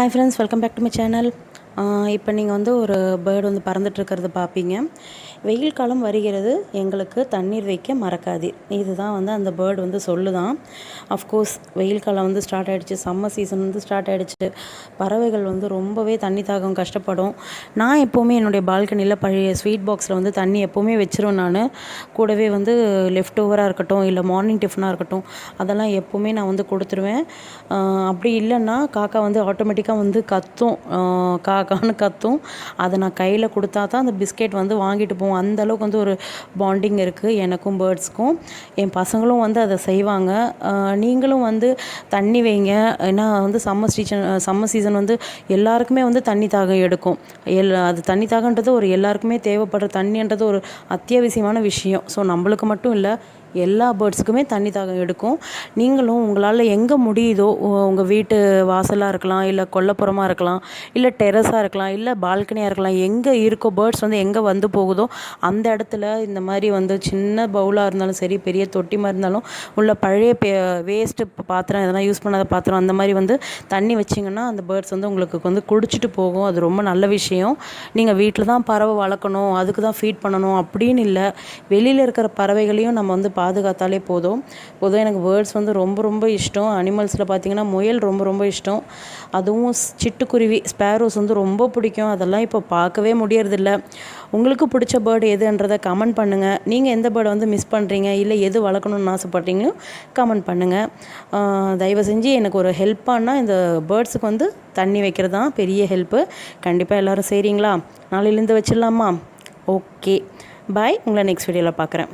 Hi friends, welcome back to my channel. இப்போ நீங்கள் வந்து ஒரு பேர்டு வந்து பறந்துட்டுருக்கிறது பார்ப்பீங்க. வெயில் காலம் வருகிறது, எங்களுக்கு தண்ணீர் வைக்க மறக்காதீர். இதுதான் வந்து அந்த பேர்டு வந்து சொல்லுதான். அஃப்கோர்ஸ் வெயில் காலம் வந்து ஸ்டார்ட் ஆகிடுச்சு, சம்மர் சீசன் வந்து ஸ்டார்ட் ஆகிடுச்சு. பறவைகள் வந்து ரொம்பவே தண்ணி தாகம் கஷ்டப்படும். நான் எப்போவுமே என்னுடைய பால்கனியில் பழைய ஸ்வீட் பாக்ஸில் வந்து தண்ணி எப்போவுமே வச்சிருவேன். நான் கூடவே வந்து லெஃப்ட் ஓவராக இருக்கட்டும், இல்லை மார்னிங் டிஃபனாக இருக்கட்டும், அதெல்லாம் எப்போவுமே நான் வந்து கொடுத்துருவேன். அப்படி இல்லைன்னா காக்கா வந்து ஆட்டோமேட்டிக்காக வந்து கத்தும், காக்கான்னு கத்தும். அதை நான் கையில் கொடுத்தா தான் அந்த பிஸ்கெட் வந்து வாங்கிட்டு போவோம். அந்தளவுக்கு வந்து ஒரு பாண்டிங் இருக்குது எனக்கும் பேர்ட்ஸ்க்கும். என் பசங்களும் வந்து அதை செய்வாங்க. நீங்களும் வந்து தண்ணி வைங்க. ஏன்னா வந்து சம்மர் சீசன் வந்து எல்லாருக்குமே வந்து தண்ணி தாகம் எடுக்கும். அது தண்ணி தாகன்றது ஒரு எல்லாருக்குமே தேவைப்படுற தண்ணின்றது ஒரு அத்தியாவசியமான விஷயம். ஸோ நம்மளுக்கு மட்டும் இல்லை, எல்லா பேர்ட்ஸுக்குமே தண்ணி தாகம் எடுக்கும். நீங்களும் உங்களால் எங்கே முடியுதோ, உங்கள் வீட்டு வாசலாக இருக்கலாம், இல்லை கொல்லைப்புறமாக இருக்கலாம், இல்லை டெரஸாக இருக்கலாம், இல்லை பால்கனியாக இருக்கலாம், எங்கே இருக்கோ பேர்ட்ஸ் வந்து எங்கே வந்து போகுதோ அந்த இடத்துல இந்த மாதிரி வந்து சின்ன பவுலாக இருந்தாலும் சரி, பெரிய தொட்டி மாதிரி இருந்தாலும், உள்ள பழைய வேஸ்ட்டு பாத்திரம், எதனா யூஸ் பண்ணாத பாத்திரம், அந்த மாதிரி வந்து தண்ணி வச்சிங்கன்னா அந்த பேர்ட்ஸ் வந்து உங்களுக்கு வந்து குடிச்சிட்டு போகும். அது ரொம்ப நல்ல விஷயம். நீங்கள் வீட்டில் தான் பறவை வளர்க்கணும், அதுக்கு தான் ஃபீட் பண்ணணும் அப்படின்னு இல்லை. வெளியில் இருக்கிற பறவைகளையும் நம்ம வந்து பாதுகாத்தாலே போதும். பொதுவாக எனக்கு பேர்ட்ஸ் வந்து ரொம்ப ரொம்ப இஷ்டம். அனிமல்ஸில் பார்த்திங்கன்னா முயல் ரொம்ப ரொம்ப இஷ்டம். அதுவும் சிட்டுக்குருவி, ஸ்பேரோஸ் வந்து ரொம்ப பிடிக்கும். அதெல்லாம் இப்போ பார்க்கவே முடியறதில்ல. உங்களுக்கு பிடிச்ச பேர்டு எதுன்றதை கமெண்ட் பண்ணுங்கள். நீங்கள் எந்த பேர்டை வந்து மிஸ் பண்ணுறீங்க, இல்லை எது வளர்க்கணுன்னு ஆசைப்பட்றீங்களோ கமெண்ட் பண்ணுங்கள். தயவு செஞ்சு எனக்கு ஒரு ஹெல்ப்பானால் இந்த பேர்ட்ஸுக்கு வந்து தண்ணி வைக்கிறது தான் பெரிய ஹெல்ப்பு. கண்டிப்பாக எல்லோரும் செய்கிறீங்களா? நாளையிலேருந்து வச்சிடலாமா? ஓகே, பாய். உங்களை நெக்ஸ்ட் வீடியோவில் பார்க்குறேன்.